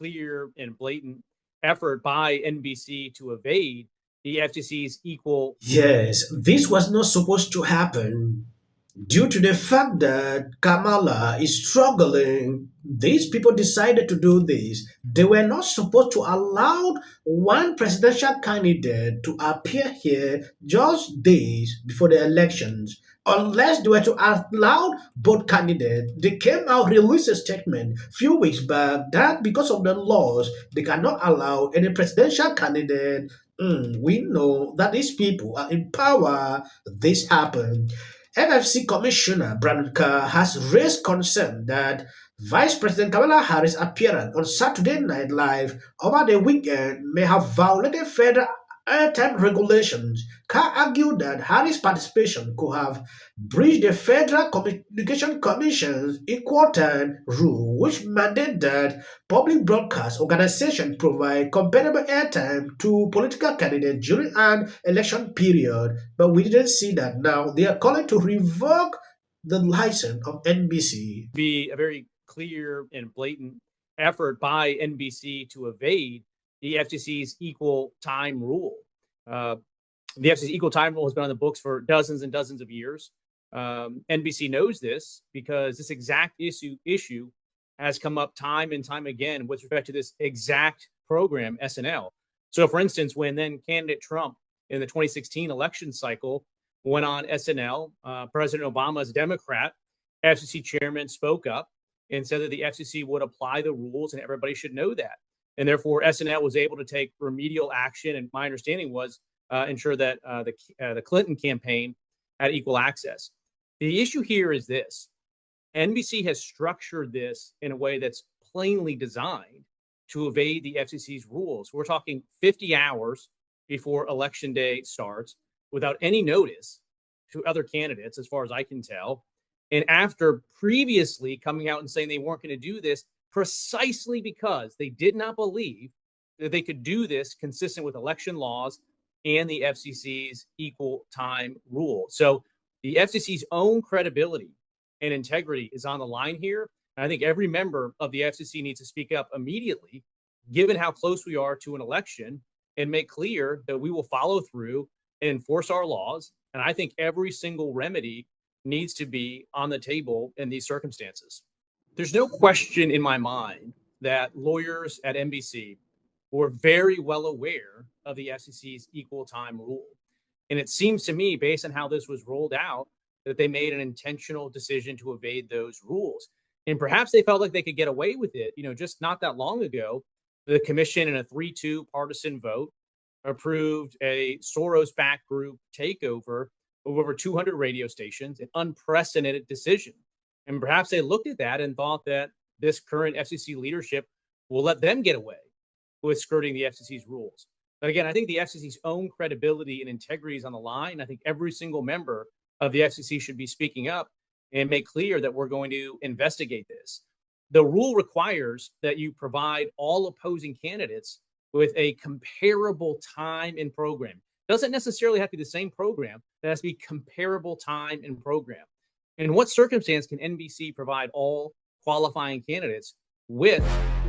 clear and blatant effort by NBC to evade the FCC's equal. Yes, this was not supposed to happen. Due to the fact that Kamala is struggling, these people decided to do this. They were not supposed to allow one presidential candidate to appear here just days before the elections. Unless they were to allow both candidates, they came out, released a statement a few weeks back that because of the laws, they cannot allow any presidential candidate. We know that these people are in power. This happened. FFC Commissioner Brandon Carr has raised concern that Vice President Kamala Harris' appearance on Saturday Night Live over the weekend may have violated federal airtime regulations. Carr argued that Harris' participation could have breached the Federal Communication Commission's equal time rule, which mandated that public broadcast organizations provide comparable airtime to political candidates during an election period. But we didn't see that now. They are calling to revoke the license of NBC. Be a very clear and blatant effort by NBC to evade the FCC's equal time rule. The FCC's equal time rule has been on the books for dozens and dozens of years. NBC knows this because this exact issue has come up time and time again with respect to this exact program, SNL. So, for instance, when then candidate Trump in the 2016 election cycle went on SNL, President Obama's Democrat FCC chairman spoke up and said that the FCC would apply the rules and everybody should know that. And therefore, SNL was able to take remedial action. And my understanding was ensure that the Clinton campaign had equal access. The issue here is this. NBC has structured this in a way that's plainly designed to evade the FCC's rules. We're talking 50 hours before election day starts without any notice to other candidates, as far as I can tell. And after previously coming out and saying they weren't going to do this precisely because they did not believe that they could do this consistent with election laws and the FCC's equal time rule. So the FCC's own credibility and integrity is on the line here. And I think every member of the FCC needs to speak up immediately, given how close we are to an election, and make clear that we will follow through and enforce our laws. And I think every single remedy needs to be on the table in these circumstances. There's no question in my mind that lawyers at NBC were very well aware of the FCC's equal time rule. And it seems to me, based on how this was rolled out, that they made an intentional decision to evade those rules. And perhaps they felt like they could get away with it. Just not that long ago, the commission in a 3-2 partisan vote approved a Soros-backed group takeover of over 200 radio stations, an unprecedented decision. And perhaps they looked at that and thought that this current FCC leadership will let them get away with skirting the FCC's rules. But again, I think the FCC's own credibility and integrity is on the line. I think every single member of the FCC should be speaking up and make clear that we're going to investigate this. The rule requires that you provide all opposing candidates with a comparable time and program. Doesn't necessarily have to be the same program. It has to be comparable time and program. In what circumstance can NBC provide all qualifying candidates with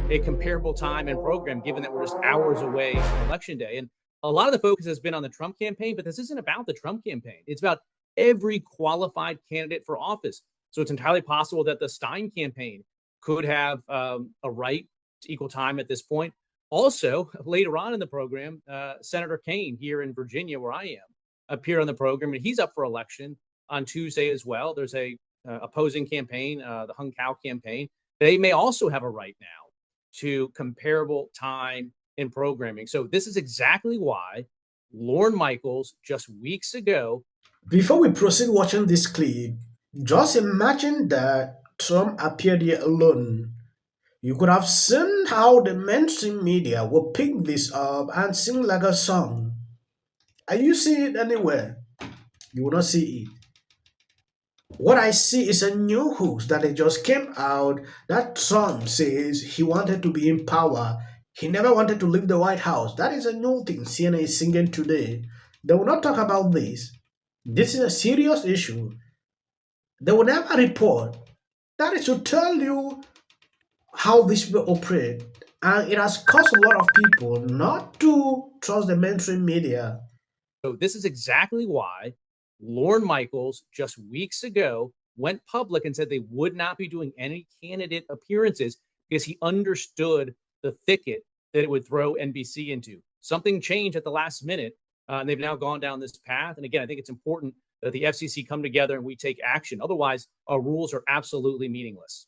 a comparable time and program, given that we're just hours away from Election Day? And a lot of the focus has been on the Trump campaign, but this isn't about the Trump campaign. It's about every qualified candidate for office. So it's entirely possible that the Stein campaign could have a right to equal time at this point. Also, later on in the program, Senator Kaine here in Virginia, where I am, appeared on the program, and he's up for election on Tuesday as well. There's a opposing campaign, the Hung Cow campaign. They may also have a right now to comparable time in programming. So this is exactly why Lorne Michaels just weeks ago. Before we proceed watching this clip, just imagine that Trump appeared here alone. You could have seen how the mainstream media will pick this up and sing like a song. Are you seeing it anywhere? You will not see it. What I see is a new hoax that it just came out that Trump says he wanted to be in power. He never wanted to leave the White House. That is a new thing CNN is singing today. They will not talk about this. This is a serious issue. They will never report. That is to tell you how this will operate. And it has caused a lot of people not to trust the mainstream media. So this is exactly why Lorne Michaels just weeks ago went public and said they would not be doing any candidate appearances because he understood the thicket that it would throw NBC into. Something changed at the last minute, and they've now gone down this path. And again, I think it's important that the FCC come together and we take action. Otherwise, our rules are absolutely meaningless.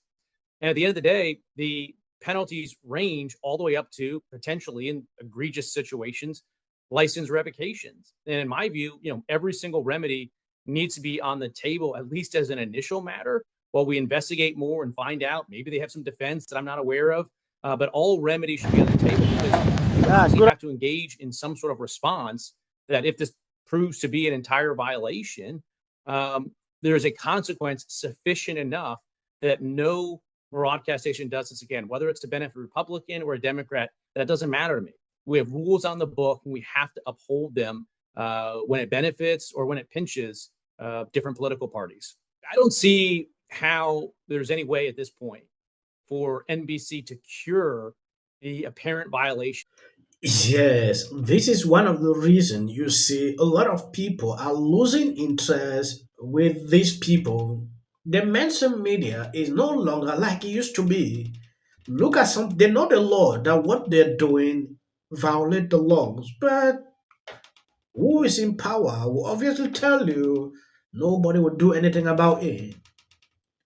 And at the end of the day, the penalties range all the way up to potentially in egregious situations, license revocations. And in my view, every single remedy needs to be on the table, at least as an initial matter, while we investigate more and find out. Maybe they have some defense that I'm not aware of, but all remedies should be on the table because you have to engage in some sort of response that if this proves to be an entire violation, there's a consequence sufficient enough that no broadcast station does this again, whether it's to benefit a Republican or a Democrat. That doesn't matter to me. We have rules on the book and we have to uphold them when it benefits or when it pinches different political parties. I don't see how there's any way at this point for NBC to cure the apparent violation. Yes, this is one of the reasons you see a lot of people are losing interest with these people. The mainstream media is no longer like it used to be. Look at some, they know the law that what they're doing violate the laws, but who is in power will obviously tell you nobody will do anything about it.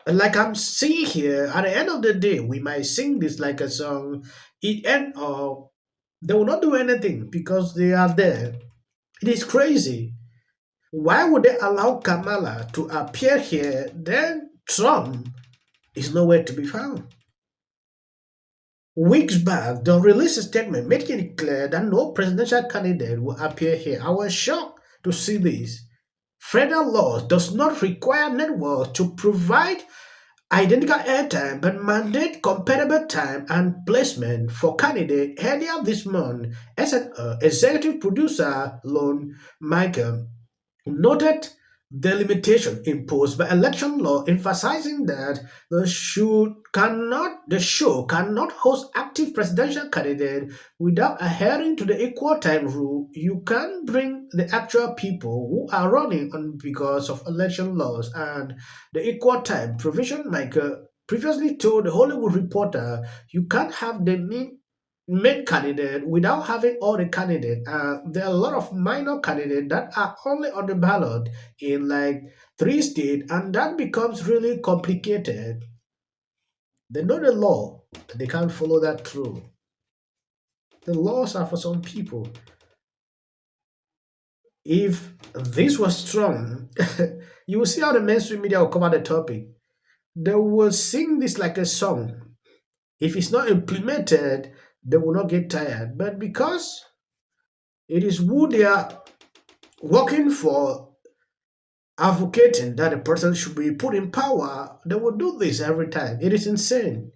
And like I'm seeing here, at the end of the day, we might sing this like a song. It end up they will not do anything because they are there. It is crazy. Why would they allow Kamala to appear here? Then Trump is nowhere to be found. Weeks back, they released a statement making it clear that no presidential candidate will appear here. I was shocked to see this. Federal law does not require networks to provide identical airtime but mandate comparable time and placement for candidates. Earlier this month, SNL executive producer Lon Michael noted the limitation imposed by election law, emphasizing that the show cannot host active presidential candidate without adhering to the equal time rule. You can bring the actual people who are running on because of election laws and the equal time provision. Michael previously told the Hollywood Reporter, you can't have the main candidate without having all the candidates. There are a lot of minor candidates that are only on the ballot in like 3 states, and that becomes really complicated. They know the law, but they can't follow that through. The laws are for some people. If this was strong, you will see how the mainstream media will cover the topic. They will sing this like a song. If it's not implemented, they will not get tired. But because it is who they are working for, advocating that a person should be put in power, they will do this every time. It is insane.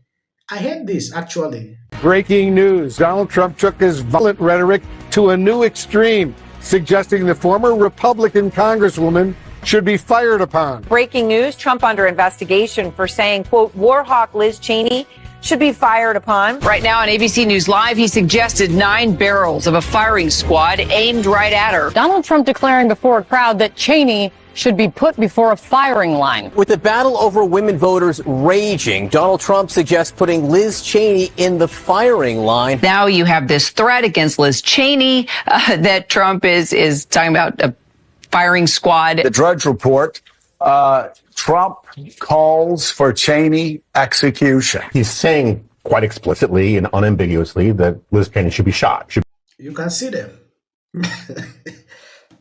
I hate this actually. Breaking news. Donald Trump took his violent rhetoric to a new extreme, suggesting the former Republican Congresswoman should be fired upon. Breaking news. Trump under investigation for saying, quote, war hawk Liz Cheney should be fired upon. Right now on ABC News Live, he suggested 9 barrels of a firing squad aimed right at her. Donald Trump declaring before a crowd that Cheney should be put before a firing line. With the battle over women voters raging, Donald Trump suggests putting Liz Cheney in the firing line. Now you have this threat against Liz Cheney that Trump is talking about a firing squad. The Drudge Report, Trump calls for Cheney execution. He's saying quite explicitly and unambiguously that Liz Cheney should be shot. You can see them.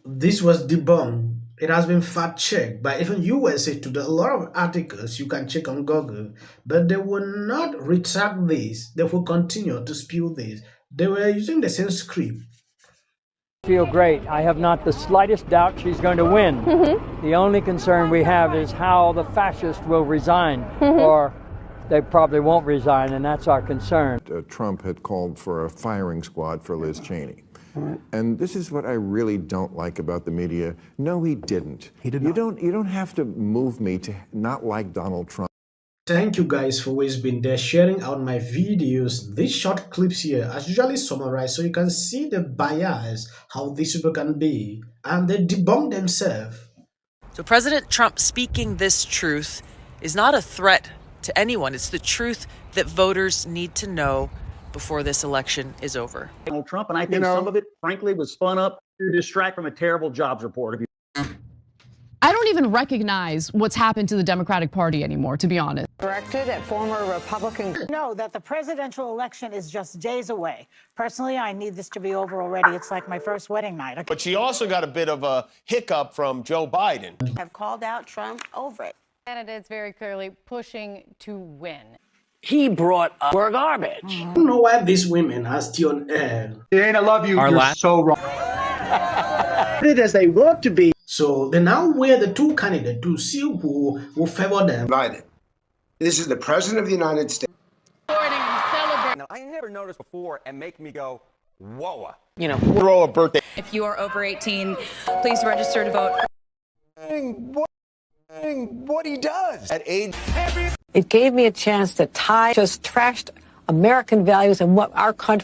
This was debunked. It has been fact checked by even USA Today. A lot of articles you can check on Google, but they will not retract this. They will continue to spew this. They were using the same script. Feel great. I have not the slightest doubt she's going to win. The only concern we have is how the fascists will resign, or they probably won't resign, and that's our concern. Trump had called for a firing squad for Liz Cheney. And this is what I really don't like about the media. No, he didn't. He did not. You don't have to move me to not like Donald Trump. Thank you guys for always being there sharing out my videos. These short clips here are usually summarized so you can see the bias, how these people can be, and they debunk themselves. So President Trump speaking this truth is not a threat to anyone. It's the truth that voters need to know before this election is over. Donald Trump, and I think some of it, frankly, was spun up to distract from a terrible jobs report. I don't even recognize what's happened to the Democratic Party anymore, to be honest. Directed at former Republican. Know that the presidential election is just days away. Personally, I need this to be over already. It's like my first wedding night. But she also got a bit of a hiccup from Joe Biden. Have called out Trump over it. Candidates very clearly pushing to win. He brought up we're garbage. I don't know why these women are still on air. Jane, I love you. You're so wrong. As they want to be. So they now weigh the two candidates to see who will favor them. Biden. This is the President of the United States. Now, I never noticed before and make me go, whoa. You know, throw a birthday. If you are over 18, please register to vote. What he does at age. It gave me a chance to just trashed American values and what our country